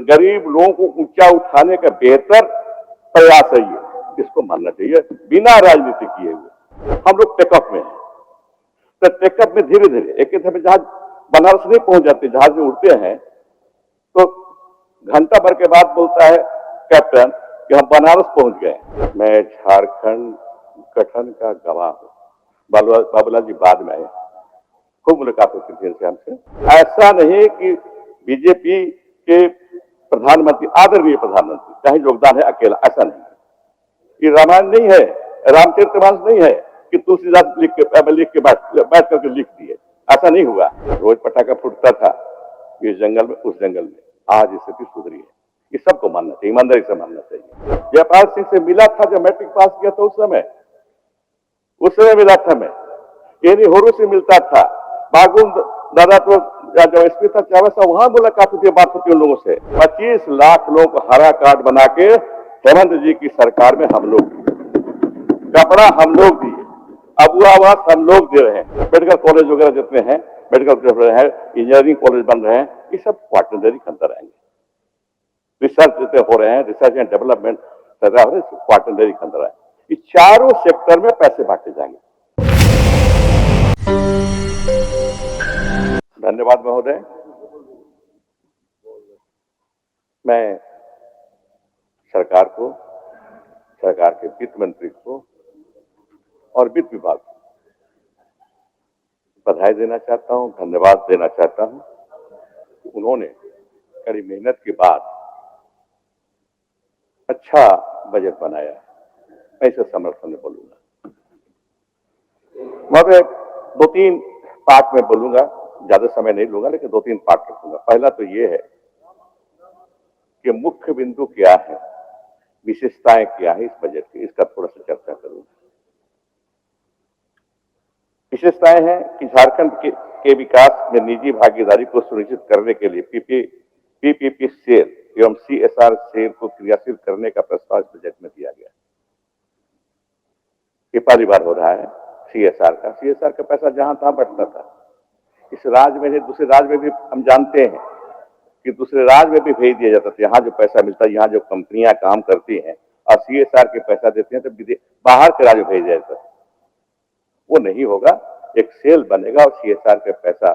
गरीब लोगों को ऊंचा उठाने का बेहतर प्रयास है ये, इसको मानना चाहिए बिना राजनीति किए हुए। हम लोग टेकअप में हैं, तो टेकअप में धीरे धीरे एक समय जहाज बनारस नहीं पहुंच जाते, जहाज में उड़ते हैं तो घंटा भर के बाद बोलता है कैप्टन कि हम बनारस पहुंच गए। मैं झारखंड गठन का गवाह हूं। बाबूलाल जी बाद में आए, खूब मुलाकात होती थी इनसे हमसे। ऐसा नहीं कि बीजेपी के प्रधानमंत्री, आदरणीय प्रधानमंत्री चाहे योगदान है अकेला, ऐसा नहीं है। ये रामायण नहीं है, रामचरितमानस नहीं है कि तुलसीदास लिख के बैठ करके लिख दिए, ऐसा नहीं हुआ। रोज पटाखा फूटता था इस जंगल में उस जंगल में, आज स्थिति सुधरी है। ये सबको मानना चाहिए, ईमानदारी से मानना चाहिए। जयपाल सिंह से मिला था जब मैट्रिक पास किया था, उस समय मिला था मैं। एनी होरू से मिलता था, बागुन दादा तो जब एसपी था चावसा, वहां मुलाकात होती है, बात होती है उन लोगों से। 25 लाख लोगों को हरा कार्ड बना के हेमंत जी की सरकार में हम लोग, कपड़ा हम लोग दिए, अबुआ आवास हम लोग दे रहे हैं, मेडिकल कॉलेज वगैरह जितने हैं, मेडिकल कॉलेज है, इंजीनियरिंग कॉलेज बन रहे हैं, ये सब क्वार्टरनरी के अंदर आएंगे। रिसर्च जितने हो रहे हैं, रिसर्च एंड डेवलपमेंट क्वार्टरनरी के अंदर आए। ये चारों सेक्टर में पैसे बांटे जाएंगे। धन्यवाद महोदय। मैं सरकार को, सरकार के वित्त मंत्री को और वित्त विभाग को बधाई देना चाहता हूं, धन्यवाद देना चाहता हूं कि उन्होंने कड़ी मेहनत के बाद अच्छा बजट बनाया। मैं इसे समर्थन में बोलूंगा। मगर 2-3 पार्ट में बोलूंगा, ज्यादा समय नहीं लूंगा, लेकिन 2-3 पार्ट रखूंगा। पहला तो ये है कि मुख्य बिंदु क्या है, विशेषताएं क्या है इस बजट की, इसका थोड़ा सा चर्चा करूंगा। विशेषताएं हैं कि झारखंड के विकास में निजी भागीदारी को सुनिश्चित करने के लिए पीपीपी शेयर एवं सीएसआर शेयर को क्रियाशील करने का प्रस्ताव इस बजट में दिया गया। ये पहली बार हो रहा है सीएसआर का पैसा जहां तहां बंटता था। इस राज्य में नहीं, दूसरे राज्य में भी हम जानते हैं कि दूसरे राज्य में भी भेज दिया जाता था। यहाँ जो पैसा मिलता है, यहाँ जो कंपनियां काम करती हैं और सीएसआर के पैसा देते हैं, तो बाहर के राज्य भेज दिया जाता है। वो नहीं होगा, एक सेल बनेगा और सीएसआर का पैसा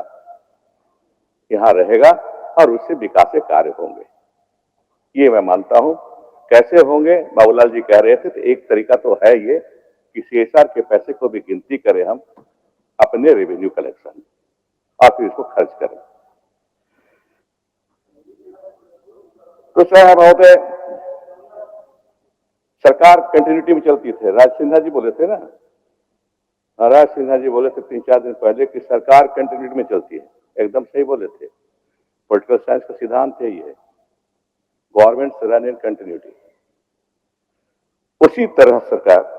यहां रहेगा और उससे विकास के कार्य होंगे। ये मैं मानता हूं। कैसे होंगे, बाबूलाल जी कह रहे थे, तो एक तरीका तो है ये कि सीएसआर के पैसे को भी गिनती करें हम अपने रेवेन्यू कलेक्शन और फिर इसको खर्च करें। दूसरा है महोदय, सरकार कंटिन्यूटी में चलती थे। राज सिन्हा जी बोले थे ना, राज सिन्हा जी बोले थे 3-4 दिन पहले कि सरकार कंटिन्यूटी में चलती है। एकदम सही बोले थे। पॉलिटिकल साइंस का सिद्धांत है ये, गवर्नमेंट रन इन कंटिन्यूटी। उसी तरह सरकार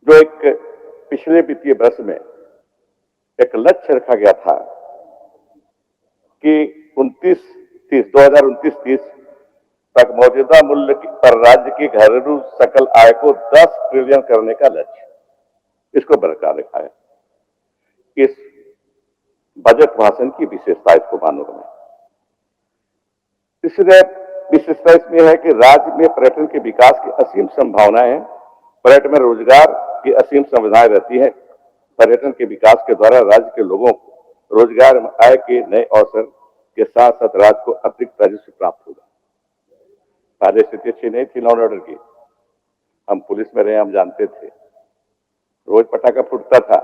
जो एक पिछले वित्तीय वर्ष में एक लक्ष्य रखा गया था कि 2029-30 तक मौजूदा मूल्य पर राज्य की घरेलू सकल आय को 10 ट्रिलियन करने का लक्ष्य, इसको बरकरार रखा है। इस बजट भाषण की विशेषता इसको मानूंगा मैं। तीसरी विशेषता इसमें है कि राज्य में पर्यटन के विकास की असीम संभावनाएं हैं। पर्यटन में रोजगार की असीम संभावनाएं रहती है। पर्यटन के विकास के द्वारा राज्य के लोगों को रोजगार में आय के नए अवसर के साथ साथ राज्य को अतिरिक्त राजस्व प्राप्त होगा। पहले स्थिति अच्छी नहीं थी लॉ एंड ऑर्डर की, हम पुलिस में रहे, हम जानते थे। रोज पटाखा फूटता था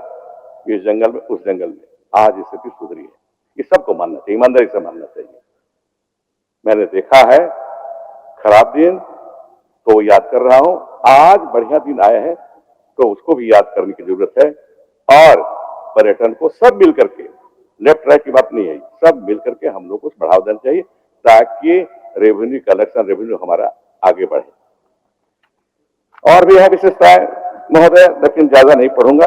इस जंगल में उस जंगल में, आज स्थिति सुधरी है। ये सबको मानना चाहिए, ईमानदारी से मानना चाहिए। मैंने देखा है खराब दिन तो याद कर रहा हूं, आज बढ़िया दिन आया है तो उसको भी याद करने की जरूरत है। और पर्यटन को सब मिल करके, लेफ्ट राइट की बात नहीं है, सब मिल करके हम लोग को बढ़ावा देना चाहिए ताकि रेवेन्यू कलेक्शन, रेवेन्यू हमारा आगे बढ़े। और भी है विशेषताएं महोदय, लेकिन ज्यादा नहीं पढ़ूंगा।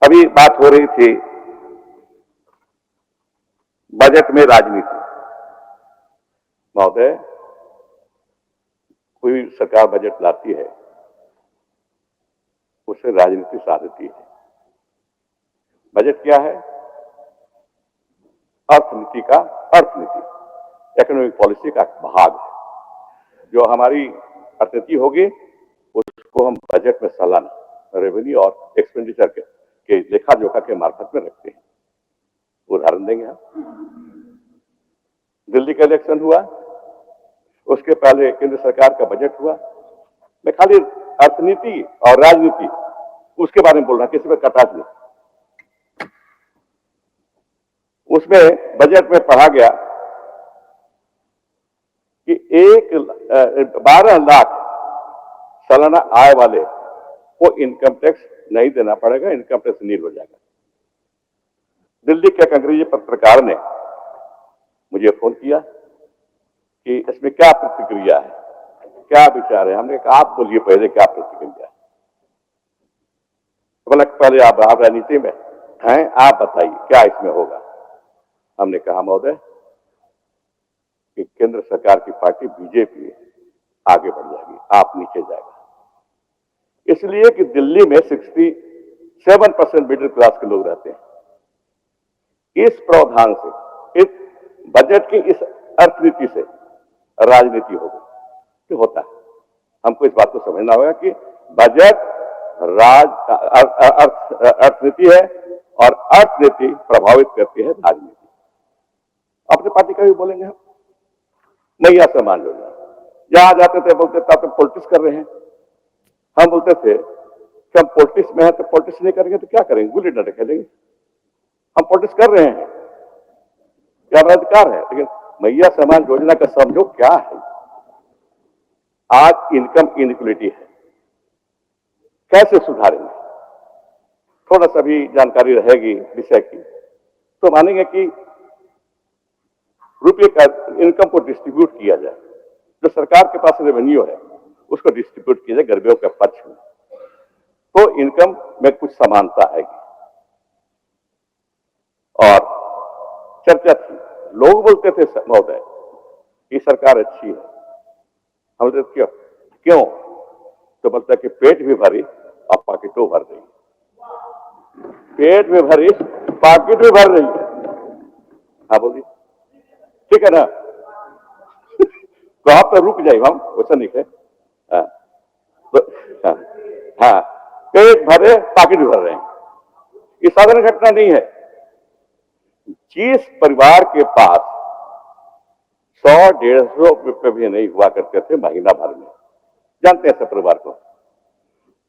अभी बात हो रही थी बजट में राजनीति। महोदय, कोई सरकार बजट लाती है उसे राजनीति साधती है। बजट क्या है? अर्थनीति का अर्थनीति इकोनॉमिक पॉलिसी का भाग है। जो हमारी अर्थनीति होगी उसको हम बजट में सालाना रेवेन्यू और एक्सपेंडिचर के लेखा जोखा के मार्फत में रखते हैं। उदाहरण देंगे हम, दिल्ली का इलेक्शन हुआ, उसके पहले केंद्र सरकार का बजट हुआ। मैं खाली अर्थनीति और राजनीति उसके बारे में बोल रहा, किसी पर कटाक्ष नहीं। उसमें बजट में पढ़ा गया कि 12 लाख सालाना आय वाले को इनकम टैक्स नहीं देना पड़ेगा, इनकम टैक्स नील हो जाएगा। दिल्ली के एक अंग्रेजी पत्रकार ने मुझे फोन किया कि इसमें क्या प्रतिक्रिया है, क्या विचार है। हमने कहा आप बोलिए पहले क्या प्रतिक्रिया है। बोला पहले आप राजनीति में हैं, आप बताइए क्या इसमें होगा। हमने कहा महोदय कि केंद्र सरकार की पार्टी बीजेपी आगे बढ़ जाएगी, आप नीचे जाएगा। इसलिए कि दिल्ली में 67% मिडिल क्लास के लोग रहते हैं। इस प्रावधान से, इस बजट की इस अर्थनीति से राजनीति होगी तो होता है। हमको इस बात को समझना होगा कि बजट अर्थनीति है और अर्थनीति प्रभावित करती है राजनीति। अपनी पार्टी का भी बोलेंगे हम, मैया सम्मान योजना, जहां जाते थे बोलते थे आप पॉलिटिक्स कर रहे हैं। हम बोलते थे कि हम पॉलिटिक्स में हैं तो पॉलिटिक्स नहीं करेंगे तो क्या करेंगे, गुल्ली डंडा खेलेंगे। हम पॉलिटिक्स कर रहे हैं, क्या हमारा अधिकार है। लेकिन मैया सम्मान योजना का समझो क्या है। आज इनकम इनइक्वलिटी है, कैसे सुधारेंगे। थोड़ा सा भी जानकारी रहेगी विषय की तो मानेंगे कि रुपये का इनकम को डिस्ट्रीब्यूट किया जाए, जो सरकार के पास रेवेन्यू है उसको डिस्ट्रीब्यूट किया जाए गरीबों के पक्ष में, तो इनकम में कुछ समानता आएगी। और चर्चा थी, लोग बोलते थे महोदय कि सरकार अच्छी है। हम बोलते क्यों क्यों, तो बोलता है कि पेट भी भरी और पॉकेटों भर रही है। पेट भी भरी, पॉकेट भी भर रही है। हाँ बोलिए, ठीक है ना। तो आप तो रुक जाए, हम वैसा नहीं है। हाँ, तो, हाँ, पेट भरे पॉकेट भी भर रहे हैं, ये साधारण घटना नहीं है। जिस परिवार के पास 100-150 रुपये भी नहीं हुआ करते थे महीना भर में, जानते हैं सब परिवार को,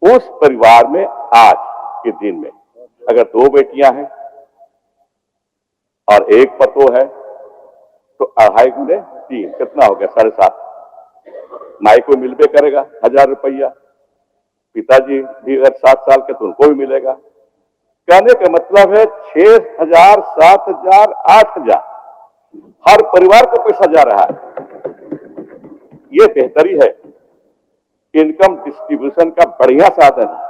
उस परिवार में आज के दिन में अगर 2 बेटियां हैं और 1 पतो है तो 2.5 गुने 3 कितना हो गया, 7.5। माई को मिलबे करेगा 1000 रुपया, पिताजी भी अगर 7 साल के तो उनको भी मिलेगा। कहने का मतलब है 6,000, 7,000, 8,000 हर परिवार को पैसा जा रहा है। ये बेहतरी है, इनकम डिस्ट्रीब्यूशन का बढ़िया साधन है।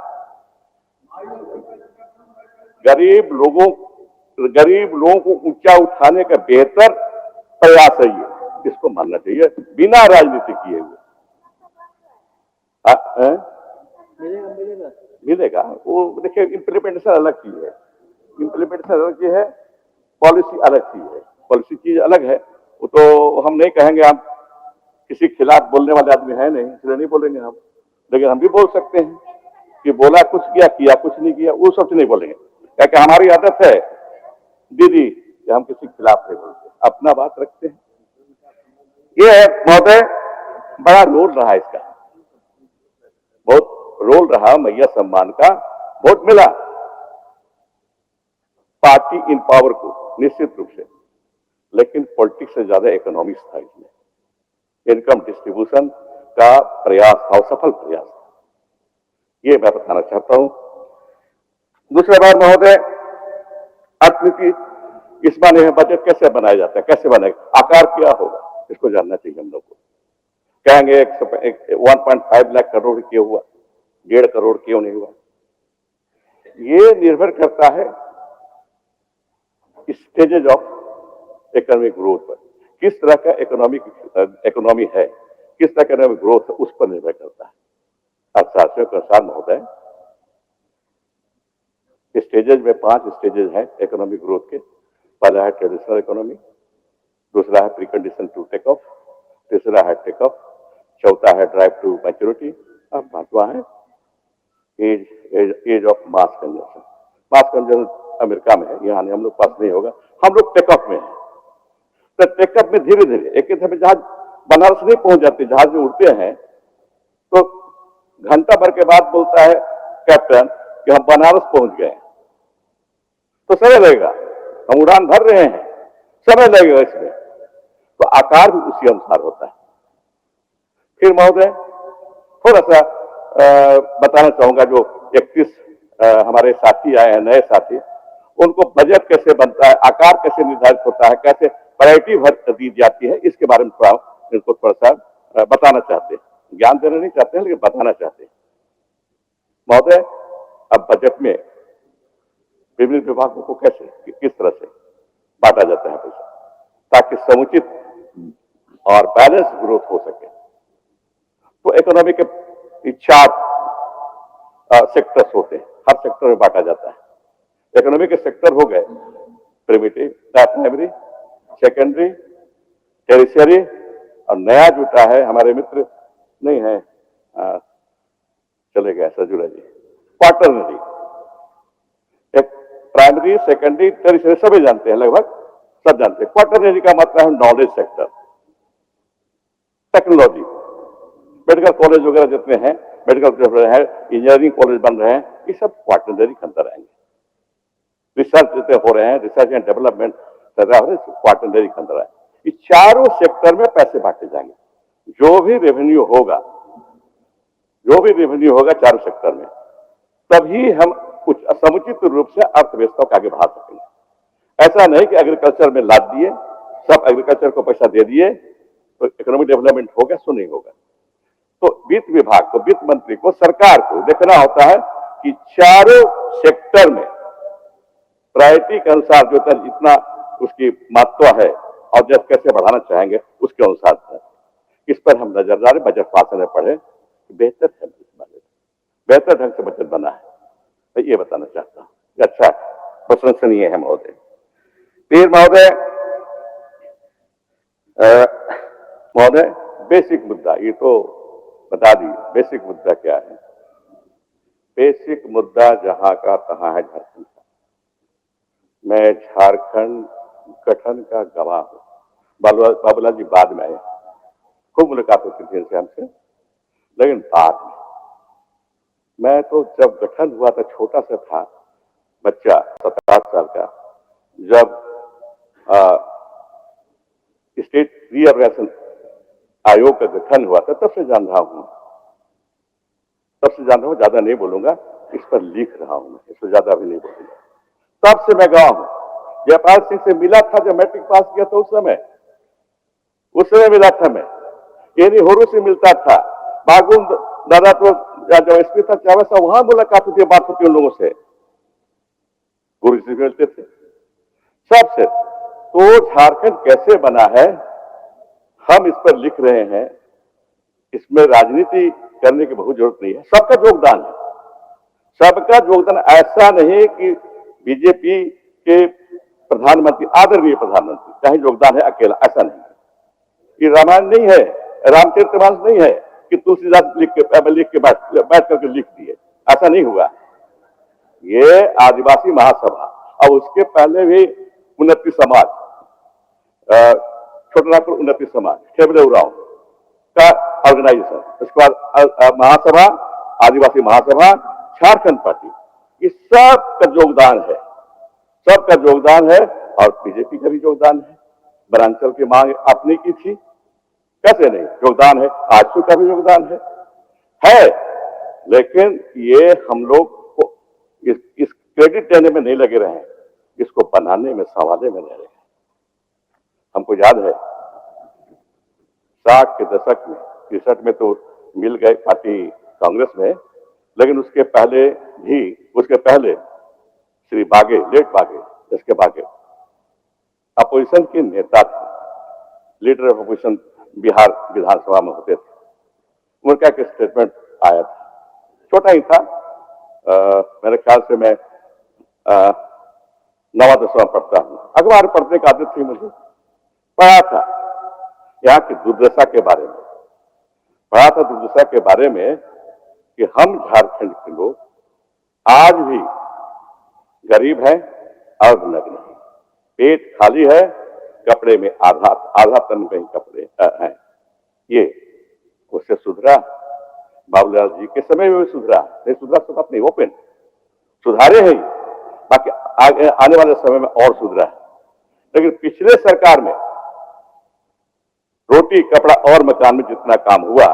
गरीब लोगों को ऊंचा उठाने का बेहतर प्रयास है ये, इसको मानना चाहिए बिना राजनीति किए हुए। मिलेगा वो देखिए, इम्प्लीमेंटेशन अलग चीज है, इम्प्लीमेंटेशन अलग चीज है, पॉलिसी अलग चीज है। पॉलिसी चीज अलग है, वो तो हम नहीं कहेंगे। हम किसी खिलाफ बोलने वाले आदमी है नहीं, इसलिए नहीं बोलेंगे हम। लेकिन हम भी बोल सकते हैं कि बोला कुछ किया कुछ नहीं किया, वो सबसे नहीं बोलेंगे। क्या हमारी आदत है दीदी कि हम किसी के खिलाफ नहीं बोलते, अपना बात रखते हैं। ये है महोदय, बड़ा रोल रहा इसका, बहुत रोल रहा मैया सम्मान का। वोट मिला पार्टी इन पावर को निश्चित रूप से, लेकिन पॉलिटिक्स से ज्यादा इकोनॉमिक्स था इसमें। इनकम डिस्ट्रीब्यूशन का प्रयास था, सफल प्रयास था, ये मैं बताना चाहता हूं। दूसरा बात महोदय, अर्थनीति इस माने में बजट कैसे बनाया जाता है, कैसे बनेगा, आकार क्या होगा, इसको जानना चाहिए हम लोग को। कहेंगे 1.5 लाख करोड़ क्यों हुआ, 1.5 करोड़ क्यों नहीं हुआ। ये निर्भर करता है स्टेजेज ऑफ इकोनॉमिक ग्रोथ पर, किस तरह का इकोनॉमी है, किस तरह का इकोनॉमिक ग्रोथ है, उस पर निर्भर करता है। अर्थशास्त्रियों के अनुसार महोदय स्टेजेज में 5 स्टेजेज हैं इकोनॉमिक ग्रोथ के। पहला है ट्रेडिशनल इकोनॉमी, दूसरा है pre condition to take off, तीसरा है टेक ऑफ, चौथा है ड्राइव टू मैच्योरिटी, और पांचवा है age of mass consumption. Mass consumption America में है, यहाँ हम लोग पास नहीं होगा, हम लोग टेक ऑफ में है। तो टेक ऑफ में धीरे धीरे एक समय जहाज बनारस नहीं पहुंच जाते, जहाज में उड़ते हैं तो घंटा भर के बाद बोलता है कैप्टन कि हम बनारस पहुंच गए, तो समय लगेगा, हम उड़ान भर रहे हैं, समय लगेगा इसमें, तो आकार भी उसी अनुसार होता है। फिर महोदय थोड़ा सा बताना चाहूंगा, जो 31 हमारे साथी आए हैं, नए साथी, उनको बजट कैसे बनता है, आकार कैसे निर्धारित होता है, कैसे प्रायोरिटी भर दी जाती है, इसके बारे में इनको थोड़ा सा बताना चाहते हैं। ज्ञान देना नहीं चाहते हैं, लेकिन बताना चाहते हैं। महोदय, अब बजट में विभिन्न विभागों को कैसे, किस तरह से बांटा जाता है पैसा, ताकि समुचित और बैलेंस ग्रोथ हो सके। तो इकोनॉमी के 4 सेक्टर्स होते हैं, हर सेक्टर में बांटा जाता है। इकोनॉमी के सेक्टर हो गए प्रिमिटिव, प्राइमरी, सेकेंडरी, टेरिशरी, और नया जुटा है, हमारे मित्र नहीं है, चले गए सजुला जी, क्वार्टरनरी। एक प्राइमरी, सेकेंडरी, टेरिशरी सभी जानते हैं, लगभग सब जानते हैं। क्वार्टरनरी का मतलब है knowledge sector, technology, medical college वगैरह जितने हैं, मेडिकल कॉलेज है, इंजीनियरिंग कॉलेज बन रहे हैं, ये सब क्वार्टरनरी के अंदर आएंगे। रिसर्च जितने हो रहे हैं, रिसर्च एंड डेवलपमेंट क्वार्टरनरी के अंदर आए। ये चारों सेक्टर में पैसे बांटे जाएंगे। जो भी रेवेन्यू होगा चारों सेक्टर में, तभी हम कुछ समुचित रूप से अर्थव्यवस्था को आगे बढ़ा सकेंगे। ऐसा नहीं कि एग्रीकल्चर में लाद दिए, सब एग्रीकल्चर को पैसा दे दिए तो इकोनॉमिक डेवलपमेंट हो गया, सो नहीं होगा। तो वित्त विभाग को, वित्त मंत्री को, सरकार को देखना होता है कि चारों सेक्टर में प्रायोरिटी के अनुसार जो जितना उसकी महत्व है और जब कैसे बढ़ाना चाहेंगे उसके अनुसार इस पर हम नजर डालें। बजट पास में पढ़े, बेहतर है, बेहतर ढंग से बजट बना है, तो ये बताना चाहता हूँ। अच्छा, प्रशंसनीय है महोदय। फिर महोदय बेसिक मुद्दा, ये तो बता दी, बेसिक मुद्दा क्या है। बेसिक मुद्दा जहां का तहां है झारखंड का। मैं झारखंड गठन का गवाह हूं। बाबूलाल जी बाद में आए, खूब मुलाकात होती थी इनसे हमसे, लेकिन बाद में मैं तो जब गठन हुआ था, छोटा सा था बच्चा, 7-8 साल का, जब स्टेट रीऑर्गेनाइजेशन आयोग का गठन हुआ था, तब से जान रहा हूं, ज्यादा नहीं बोलूंगा, इस पर लिख रहा हूं मैं, इससे ज्यादा भी नहीं बोलूंगा। तब से मैं गवाह हूं। जयपाल सिंह से मिला था जब मैट्रिक पास किया था, उस समय मिला था मैं। एनी होरू से मिलता था, बागुन दादा तो जब एसपी था चावसा, वहां मुलाकात होती है, बात होती है उन लोगों से, गुरु से मिलते थे सबसे। तो झारखंड कैसे बना है हम इस पर लिख रहे हैं। इसमें राजनीति करने की बहुत जरूरत नहीं है, सबका योगदान है, सबका योगदान। ऐसा नहीं कि बीजेपी के प्रधानमंत्री, आदरणीय प्रधानमंत्री का ही योगदान है अकेला, ऐसा नहीं है। ये रामायण नहीं है, रामचरितमानस नहीं है कि तुलसीदास लिख के बैठ करके लिख दिए, ऐसा नहीं हुआ। ये आदिवासी महासभा और उसके पहले भी उन्नति समाज, छोटनागपुर उन्नति समाज, खेबले उरांव का ऑर्गेनाइजेशन, उसके बाद महासभा, आदिवासी महासभा, झारखंड पार्टी, ये सबका योगदान है, सबका योगदान है। और बीजेपी का भी योगदान है। वनांचल की मांग अपनी की थी, कैसे नहीं, योगदान है। आजसू का भी योगदान है, लेकिन ये हम लोग को इस क्रेडिट देने में नहीं लगे रहे, इसको बनाने में, संवादे में रह रहे हैं। हमको याद है 60 के दशक में, 63 में तो मिल गए पार्टी कांग्रेस में, लेकिन उसके पहले श्री बागे, लेट बागे, इसके बागे अपोजिशन के नेता थे, लीडर ऑफ अपोजिशन बिहार विधानसभा में होते थे। उनका एक स्टेटमेंट आया था, छोटा ही था, मेरे ख्याल से मैं 9वां 10वां पढ़ता हूं, अखबार पढ़ने की आदत थी मुझे, पढ़ा था यहाँ की दुर्दशा के बारे में, पढ़ा था दुर्दशा के बारे में कि हम झारखंड के लोग आज भी गरीब हैं और नग्न हैं, पेट खाली है, कपड़े में आधा आधा तन में ही कपड़े हैं। ये उससे सुधरा, बाबूलाल जी के समय में भी सुधरा, नहीं सुधरा तो बात नहीं, ओपन सुधारे हैं, बाकी आने वाले समय में और सुधरा है। लेकिन पिछले सरकार में रोटी कपड़ा और मकान में जितना काम हुआ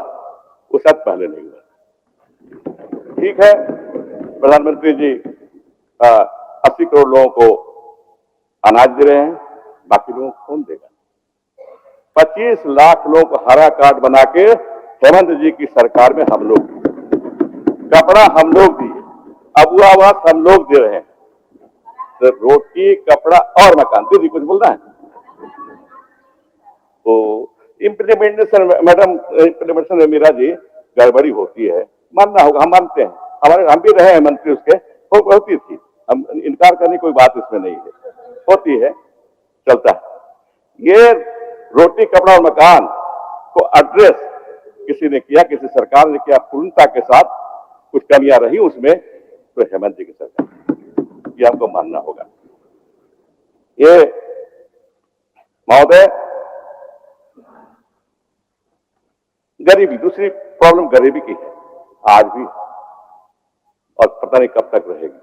वो शायद पहले नहीं हुआ। ठीक है, प्रधानमंत्री जी 80 करोड़ लोगों को अनाज दे रहे हैं, बाकी लोगों को कौन देगा? 25 लाख लोगों को हरा कार्ड बना के हेमंत जी की सरकार में हम लोग, कपड़ा हम लोग दिए, अबुआ आवास हम लोग दे रहे हैं, तो रोटी कपड़ा और मकान। दीदी कुछ बोलना है? तो इम्प्लीमेंटेशन, मैडम इम्प्लीमेंटेशन में मीरा जी गड़बड़ी होती है, मानना होगा, हम मानते हैं, हम भी रहे हैं मंत्री उसके, होती थी, हम इनकार करने कोई बात इसमें नहीं है, होती है, चलता है। ये रोटी कपड़ा और मकान को एड्रेस किसी ने किया, किसी सरकार ने किया, पूर्णता के साथ, कुछ कमियां रही उसमें, तो हेमंत जी की सरकार, ये हमको मानना होगा। ये महोदय, गरीबी, दूसरी प्रॉब्लम गरीबी की है आज भी, और पता नहीं कब तक रहेगी।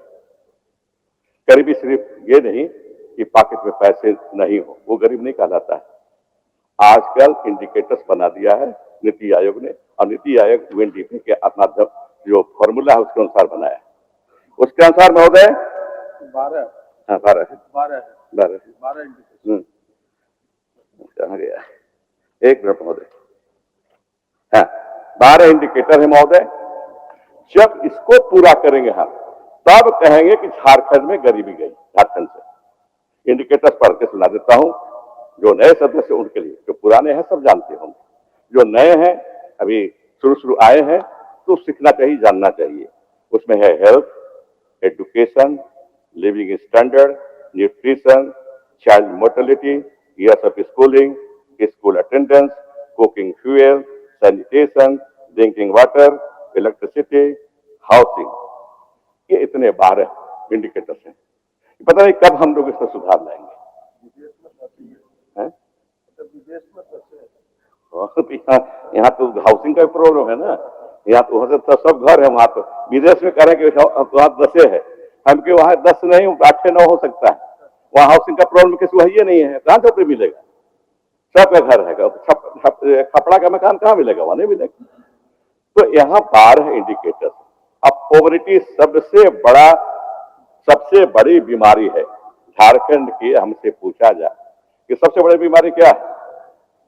गरीबी सिर्फ ये नहीं कि पॉकेट में पैसे नहीं हो, वो गरीब नहीं कहलाता है। आजकल इंडिकेटर्स बना दिया है नीति आयोग ने, और नीति आयोग यूएनडीपी के अपना जो फॉर्मूला है उसके अनुसार बनाया है। उसके अनुसार महोदय 12 एक मिनट महोदय, हाँ 12 इंडिकेटर है महोदय। जब इसको पूरा करेंगे हम, तब कहेंगे कि झारखंड में गरीबी गई, झारखंड से। इंडिकेटर्स पढ़ के सुना देता हूं, जो नए सदस्य उनके लिए, जो पुराने हैं सब जानते होंगे, जो नए हैं अभी शुरू आए हैं तो सीखना चाहिए, जानना चाहिए। उसमें है health, education, living standard, nutrition, child mortality, years of schooling, school attendance, cooking fuel, sanitation, drinking water, electricity, housing. ये इतने 12 इंडिकेटर्स हैं। पता नहीं कब हम लोग इसमें सुधार लाएंगे। यहाँ तो हाउसिंग का प्रॉब्लम है ना, यहाँ तो सब घर है, वहां तो विदेश में करें कि वहां 10 है, हम के वहां 10 नहीं 8-9 हो सकता है। वहां हाउसिंग का प्रॉब्लम किसी वही नहीं है, कहां झोपड़ी मिलेगा? सबका घर है, खपड़ा का मकान कहाँ मिलेगा? वहां नहीं मिलेगा। तो यहाँ 12 इंडिकेटर। अब पॉवर्टी सबसे बड़ी बीमारी है झारखंड की। हमसे पूछा जाए कि सबसे बड़ी बीमारी क्या है,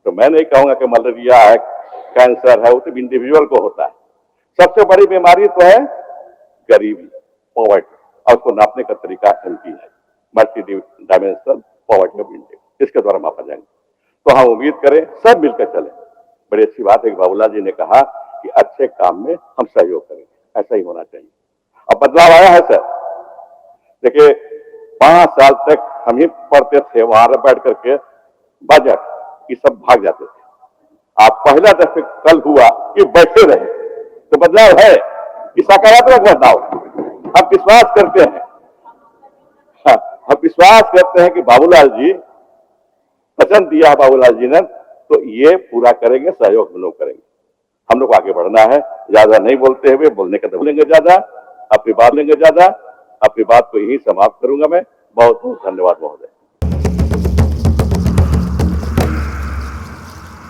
तो मैं नहीं कहूंगा कि मलेरिया है, कैंसर है, वो तो इंडिविजुअल को होता है। सबसे बड़ी बीमारी तो है गरीबी, पॉवर्टी, और उसको नापने का तरीका एमपी है, multi dimensional poverty of India, इसके द्वारा मापा जाएंगे। तो हम उम्मीद करें सब मिलकर चले। बड़ी अच्छी बात है कि बाबूलाल जी ने कहा कि अच्छे काम में हम सहयोग करेंगे, ऐसा ही होना चाहिए। अब बदलाव आया है सर, देखिए 5 साल तक हम ही पढ़ते थे वहां बैठ करके बजट, ये सब भाग जाते थे। आप पहला दफे कल हुआ कि बैठे रहे, तो बदलाव है, कि सकारात्मक बदलाव हम विश्वास करते हैं। हाँ, हम विश्वास करते हैं कि बाबूलाल जी वचन दिया, बाबूलाल जी ने, तो ये पूरा करेंगे, सहयोग हम लोग करेंगे। हम लोग आगे बढ़ना है, ज्यादा नहीं बोलते हुए, बोलने का बोलेंगे ज्यादा, अपनी बात लेंगे ज्यादा। अपनी बात को यही समाप्त करूंगा मैं। बहुत बहुत धन्यवाद महोदय।